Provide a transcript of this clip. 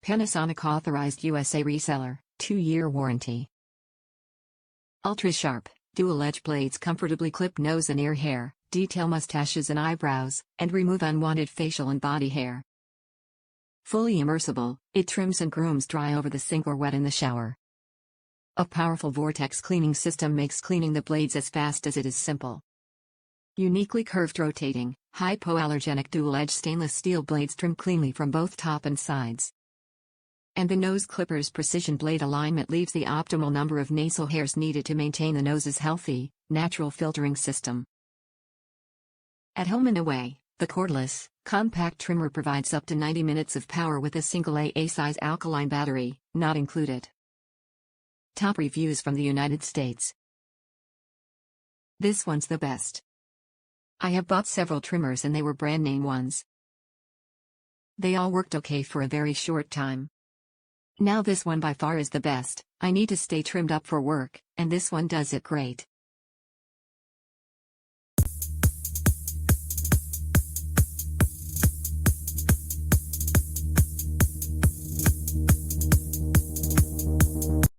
Panasonic Authorized USA Reseller, 2-year warranty. Ultra sharp, dual-edge blades comfortably clip nose and ear hair, detail mustaches and eyebrows, and remove unwanted facial and body hair. Fully immersible, it trims and grooms dry over the sink or wet in the shower. A powerful vortex cleaning system makes cleaning the blades as fast as it is simple. Uniquely curved rotating, hypo-allergenic dual-edge stainless steel blades trim cleanly from both top and sides. And the nose clipper's precision blade alignment leaves the optimal number of nasal hairs needed to maintain the nose's healthy, natural filtering system. At home and away, the cordless, compact trimmer provides up to 90 minutes of power with a single AA-size Alkaline battery, not included. Top reviews from the United States. This one's the best. I have bought several trimmers and they were brand name ones. They all worked okay for a very short time. Now this one by far is the best. I need to stay trimmed up for work, and this one does it great.